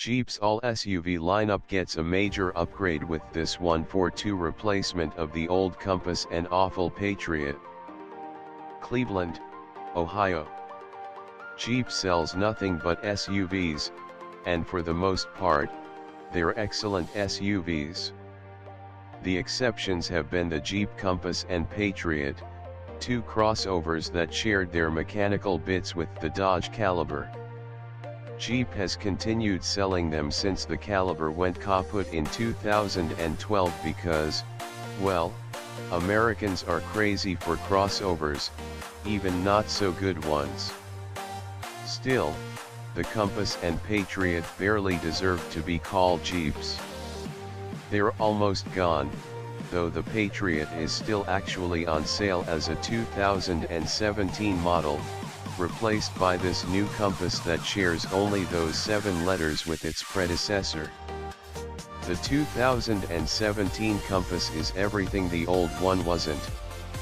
Jeep's all-SUV lineup gets a major upgrade with this 142 replacement of the old Compass and awful Patriot. Cleveland, Ohio. Jeep sells nothing but SUVs, and for the most part, they're excellent SUVs. The exceptions have been the Jeep Compass and Patriot, two crossovers that shared their mechanical bits with the Dodge Caliber. Jeep has continued selling them since the Caliber went kaput in 2012 because, well, Americans are crazy for crossovers, even not so good ones. Still, the Compass and Patriot barely deserve to be called Jeeps. They're almost gone, though the Patriot is still actually on sale as a 2017 model, replaced by this new Compass that shares only those 7 letters with its predecessor. The 2017 Compass is everything the old one wasn't: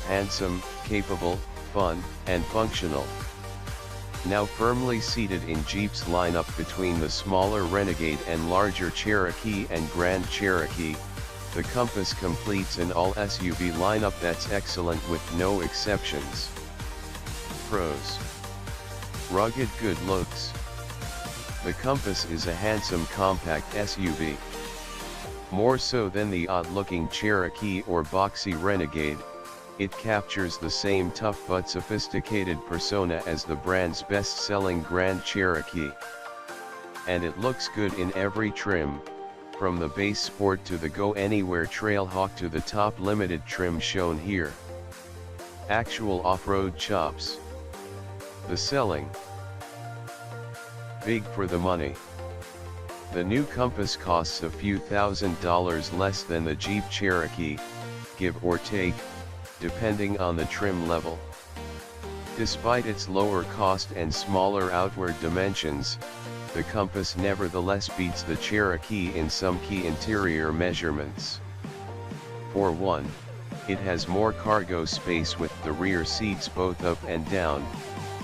handsome, capable, fun, and functional. Now firmly seated in Jeep's lineup between the smaller Renegade and larger Cherokee and Grand Cherokee, the Compass completes an all-SUV lineup that's excellent with no exceptions. Pros: rugged good looks. The Compass is a handsome compact SUV. More so than the odd-looking Cherokee or boxy Renegade, it captures the same tough but sophisticated persona as the brand's best-selling Grand Cherokee. And it looks good in every trim, from the base Sport to the Go Anywhere Trailhawk to the top limited trim shown here. Actual off-road chops. The selling. Big for the money. The new Compass costs a few $1,000s less than the Jeep Cherokee, give or take, depending on the trim level. Despite its lower cost and smaller outward dimensions, the Compass nevertheless beats the Cherokee in some key interior measurements. For one, it has more cargo space with the rear seats both up and down,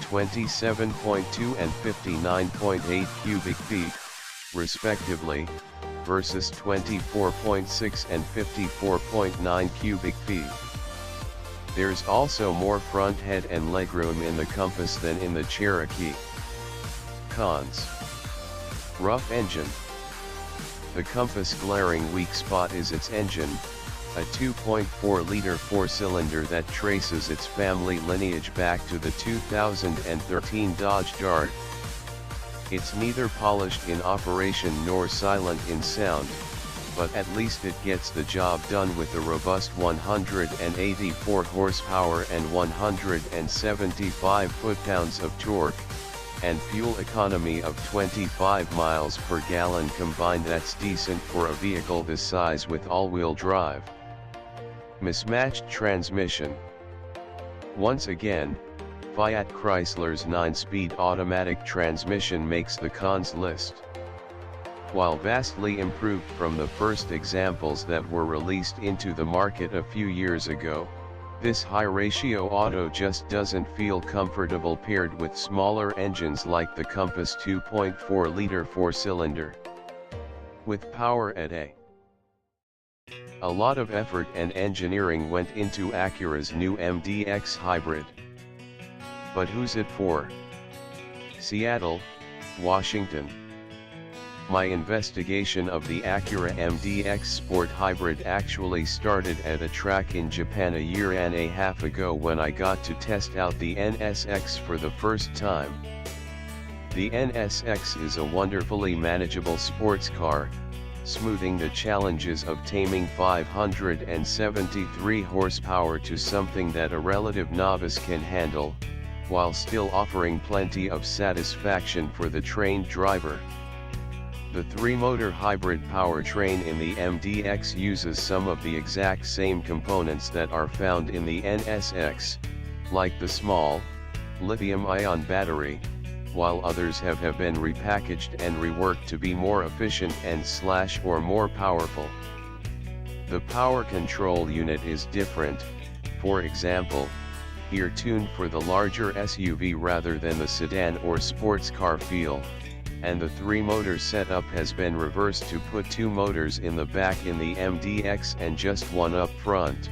27.2 and 59.8 cubic feet, respectively, versus 24.6 and 54.9 cubic feet. There's also more front head and legroom in the Compass than in the Cherokee. Cons: rough engine. The Compass' glaring weak spot is its engine, a 2.4-liter 4-cylinder that traces its family lineage back to the 2013 Dodge Dart. It's neither polished in operation nor silent in sound, but at least it gets the job done with a robust 184 horsepower and 175 foot-pounds of torque, and fuel economy of 25 miles per gallon combined. That's decent for a vehicle this size with all-wheel drive. Mismatched transmission. Once again, Fiat Chrysler's 9-speed automatic transmission makes the cons list. While vastly improved from the first examples that were released into the market a few years ago, this high-ratio auto just doesn't feel comfortable paired with smaller engines like the Compass 2.4-liter 4-cylinder. With power at a lot of effort and engineering went into Acura's new MDX hybrid. But who's it for? Seattle, Washington. My investigation of the Acura MDX Sport Hybrid actually started at a track in Japan a year and a half ago when I got to test out the NSX for the first time. The NSX is a wonderfully manageable sports car, smoothing the challenges of taming 573 horsepower to something that a relative novice can handle, while still offering plenty of satisfaction for the trained driver. The 3-motor hybrid powertrain in the MDX uses some of the exact same components that are found in the NSX, like the small, lithium-ion battery, while others have been repackaged and reworked to be more efficient and or more powerful. The power control unit is different, for example, here tuned for the larger SUV rather than the sedan or sports car feel. and the 3-motor setup has been reversed to put 2 motors in the back in the MDX and just one up front.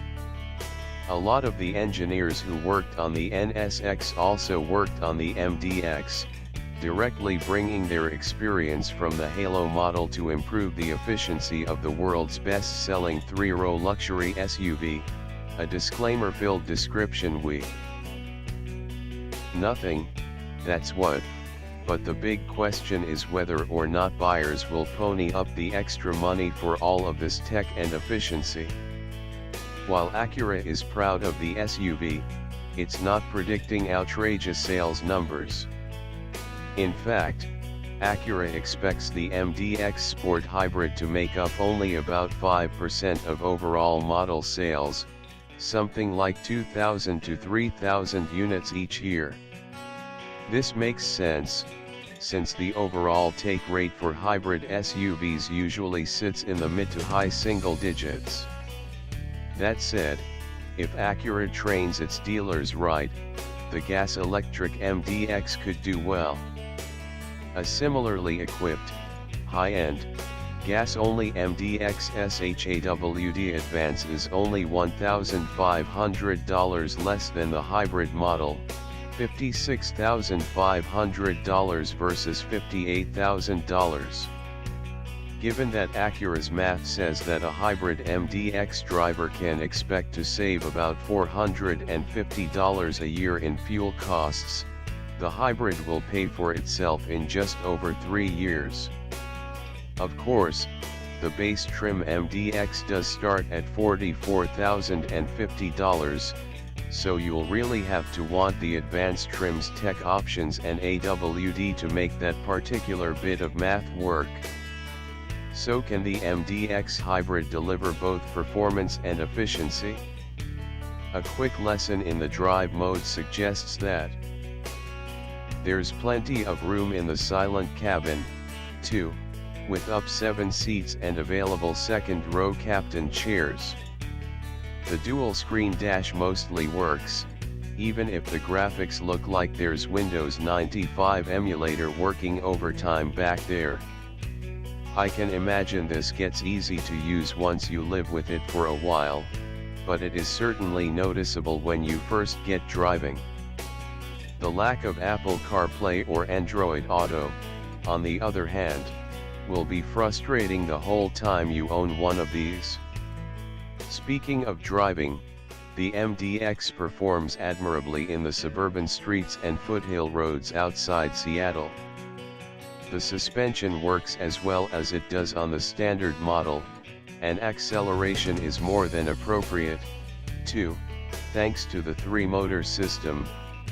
A lot of the engineers who worked on the NSX also worked on the MDX, directly bringing their experience from the Halo model to improve the efficiency of the world's best-selling 3-row luxury SUV. A disclaimer-filled description: we nothing, that's what. But the big question is whether or not buyers will pony up the extra money for all of this tech and efficiency. While Acura is proud of the SUV, it's not predicting outrageous sales numbers. In fact, Acura expects the MDX Sport Hybrid to make up only about 5% of overall model sales, something like 2,000 to 3,000 units each year. This makes sense, since the overall take rate for hybrid SUVs usually sits in the mid to high single digits. That said, if Acura trains its dealers right, the gas-electric MDX could do well. A similarly equipped, high-end, gas-only MDX SH-AWD Advance is only $1,500 less than the hybrid model, $56,500 versus $58,000. Given that Acura's math says that a hybrid MDX driver can expect to save about $450 a year in fuel costs, the hybrid will pay for itself in just over 3 years. Of course, the base trim MDX does start at $44,050, so you'll really have to want the advanced trim's tech options and AWD to make that particular bit of math work. So can the MDX hybrid deliver both performance and efficiency? A quick lesson in the drive mode suggests that there's plenty of room in the silent cabin, too, with up 7 seats and available second-row captain chairs. The dual-screen dash mostly works, even if the graphics look like there's Windows 95 emulator working overtime back there. I can imagine this gets easy to use once you live with it for a while, but it is certainly noticeable when you first get driving. The lack of Apple CarPlay or Android Auto, on the other hand, will be frustrating the whole time you own one of these. Speaking of driving, the MDX performs admirably in the suburban streets and foothill roads outside Seattle. The suspension works as well as it does on the standard model, and acceleration is more than appropriate, too, thanks to the 3-motor system,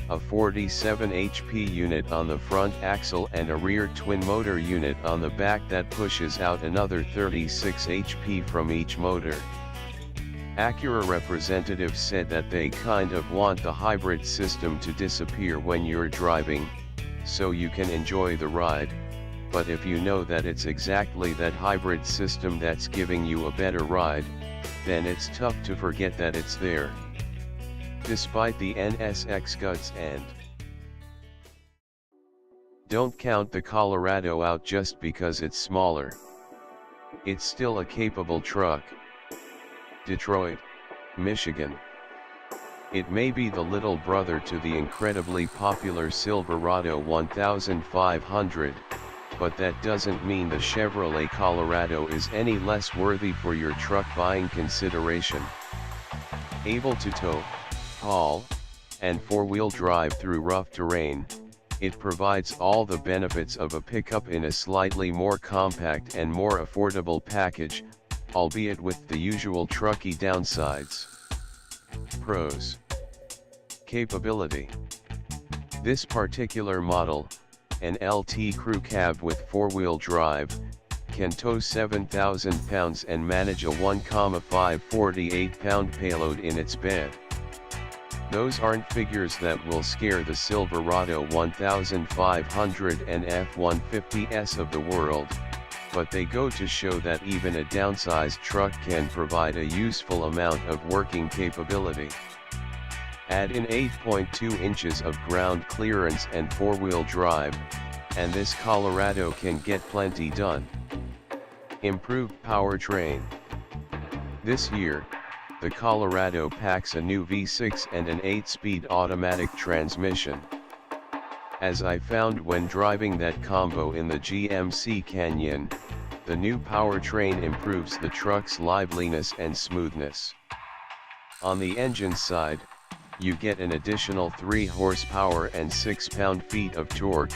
a 47 HP unit on the front axle and a rear twin-motor unit on the back that pushes out another 36 HP from each motor. Acura representatives said that they kind of want the hybrid system to disappear when you're driving, so you can enjoy the ride, but if you know that it's exactly that hybrid system that's giving you a better ride, then it's tough to forget that it's there. Despite the NSX guts and don't count the Colorado out just because it's smaller. It's still a capable truck. Detroit, Michigan. It may be the little brother to the incredibly popular Silverado 1500, but that doesn't mean the Chevrolet Colorado is any less worthy for your truck buying consideration. Able to tow, haul, and 4-wheel drive through rough terrain, it provides all the benefits of a pickup in a slightly more compact and more affordable package, albeit with the usual trucky downsides. Pros. Capability. This particular model, an LT Crew Cab with 4-wheel drive, can tow 7,000 pounds and manage a 1,548-pound payload in its bed. Those aren't figures that will scare the Silverado 1500 and F-150S of the world, but they go to show that even a downsized truck can provide a useful amount of working capability. Add in 8.2 inches of ground clearance and 4-wheel drive, and this Colorado can get plenty done. Improved powertrain. This year, the Colorado packs a new V6 and an 8-speed automatic transmission. As I found when driving that combo in the GMC Canyon, the new powertrain improves the truck's liveliness and smoothness. On the engine side, you get an additional 3 horsepower and 6 pound-feet of torque,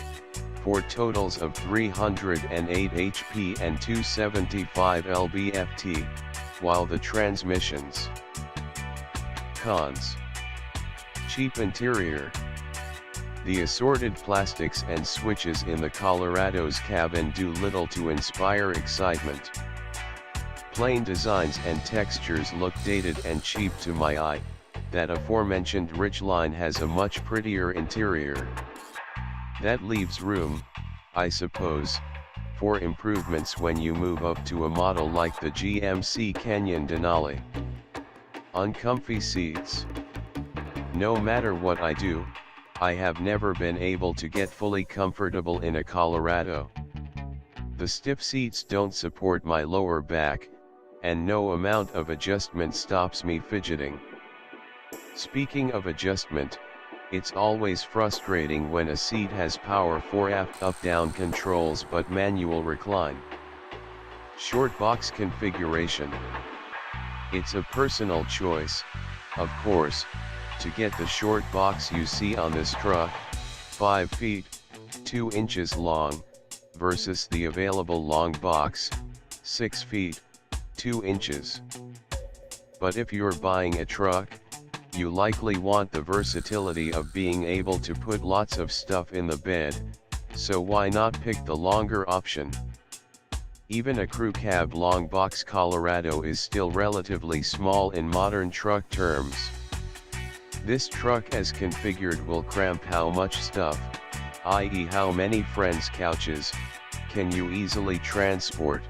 for totals of 308 HP and 275 lb-ft, while the transmissions. Cons. Cheap interior. The assorted plastics and switches in the Colorado's cabin do little to inspire excitement. Plain designs and textures look dated and cheap to my eye. That aforementioned Ridgeline has a much prettier interior. That leaves room, I suppose, for improvements when you move up to a model like the GMC Canyon Denali. Uncomfy seats. No matter what I do, I have never been able to get fully comfortable in a Colorado. The stiff seats don't support my lower back, and no amount of adjustment stops me fidgeting. Speaking of adjustment, it's always frustrating when a seat has power for aft up-down controls but manual recline. Short box configuration. It's a personal choice, of course, to get the short box you see on this truck, 5 feet, 2 inches long, versus the available long box, 6 feet, 2 inches. But if you're buying a truck, you likely want the versatility of being able to put lots of stuff in the bed, so why not pick the longer option? Even a crew cab long box Colorado is still relatively small in modern truck terms. This truck as configured will cramp how much stuff, i.e. how many friends' couches, can you easily transport.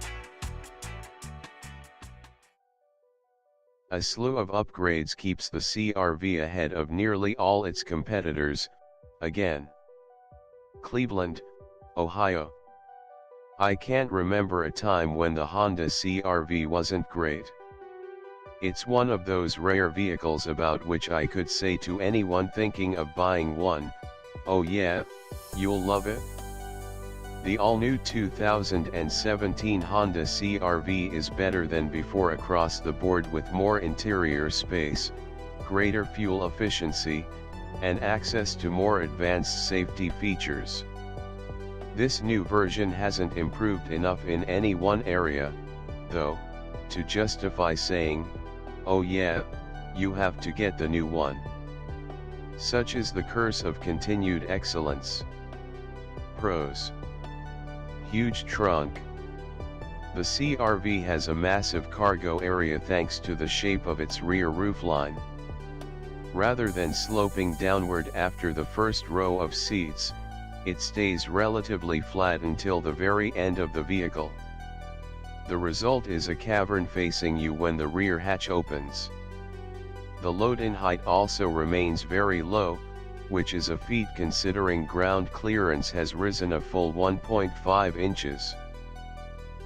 A slew of upgrades keeps the CR-V ahead of nearly all its competitors, again. Cleveland, Ohio. I can't remember a time when the Honda CR-V wasn't great. It's one of those rare vehicles about which I could say to anyone thinking of buying one, oh yeah, you'll love it. The all-new 2017 Honda CR-V is better than before across the board with more interior space, greater fuel efficiency, and access to more advanced safety features. This new version hasn't improved enough in any one area, though, to justify saying, oh yeah, you have to get the new one. Such is the curse of continued excellence. Pros. Huge trunk. The CR-V has a massive cargo area thanks to the shape of its rear roofline. Rather than sloping downward after the first row of seats, it stays relatively flat until the very end of the vehicle. The result is a cavern facing you when the rear hatch opens. The load-in height also remains very low, which is a feat considering ground clearance has risen a full 1.5 inches.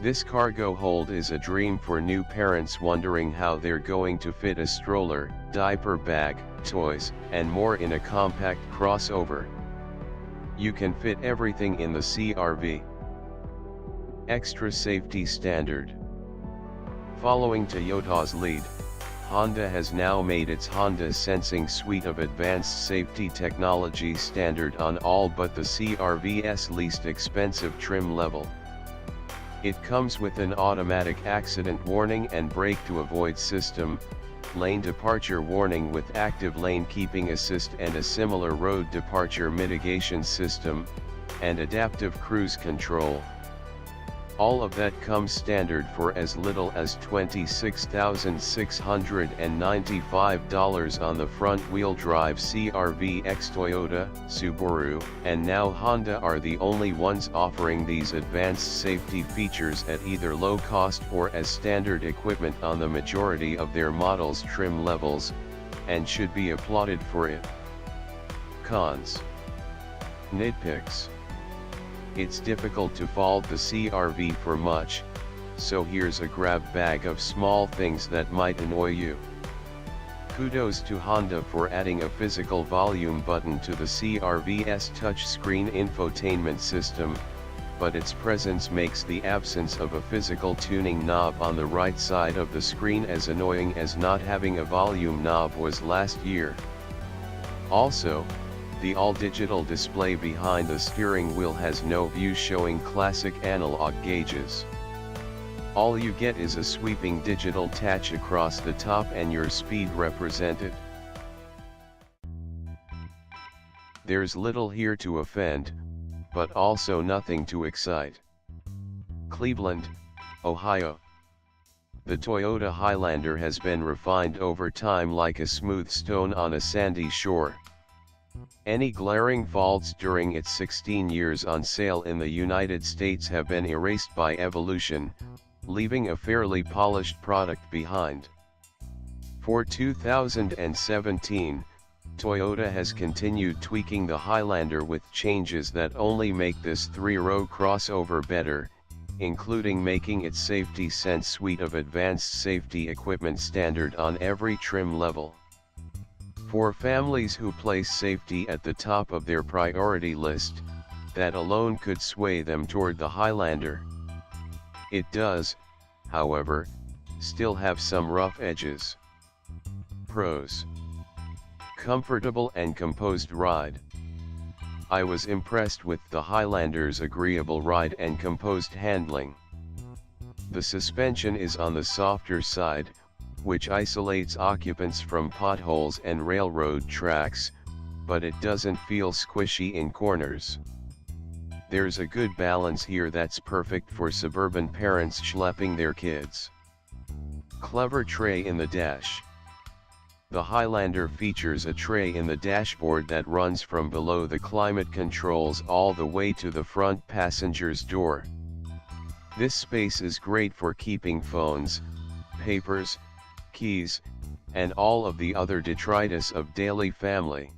This cargo hold is a dream for new parents wondering how they're going to fit a stroller, diaper bag, toys, and more in a compact crossover. You can fit everything in the CR-V. Extra safety standard. Following Toyota's lead, Honda has now made its Honda Sensing suite of advanced safety technology standard on all but the CR-V's least expensive trim level. It comes with an automatic accident warning and brake to avoid system, lane departure warning with active lane keeping assist and a similar road departure mitigation system, and adaptive cruise control. All of that comes standard for as little as $26,695 on the front-wheel drive CR-V X Toyota, Subaru, and now Honda are the only ones offering these advanced safety features at either low cost or as standard equipment on the majority of their models' trim levels, and should be applauded for it. Cons. Nitpicks. It's difficult to fault the CR-V for much, so here's a grab bag of small things that might annoy you. Kudos to Honda for adding a physical volume button to the CR-V's touchscreen infotainment system, but its presence makes the absence of a physical tuning knob on the right side of the screen as annoying as not having a volume knob was last year. Also, the all-digital display behind the steering wheel has no view showing classic analog gauges. All you get is a sweeping digital touch across the top and your speed represented. There's little here to offend, but also nothing to excite. Cleveland, Ohio. The Toyota Highlander has been refined over time like a smooth stone on a sandy shore. Any glaring faults during its 16 years on sale in the United States have been erased by evolution, leaving a fairly polished product behind. For 2017, Toyota has continued tweaking the Highlander with changes that only make this three-row crossover better, including making its Safety Sense suite of advanced safety equipment standard on every trim level. For families who place safety at the top of their priority list, that alone could sway them toward the Highlander. It does, however, still have some rough edges. Pros: comfortable and composed ride. I was impressed with the Highlander's agreeable ride and composed handling. The suspension is on the softer side, which isolates occupants from potholes and railroad tracks, but it doesn't feel squishy in corners. There's a good balance here that's perfect for suburban parents schlepping their kids. Clever tray in the dash. The Highlander features a tray in the dashboard that runs from below the climate controls all the way to the front passenger's door. This space is great for keeping phones, papers, keys, and all of the other detritus of daily family.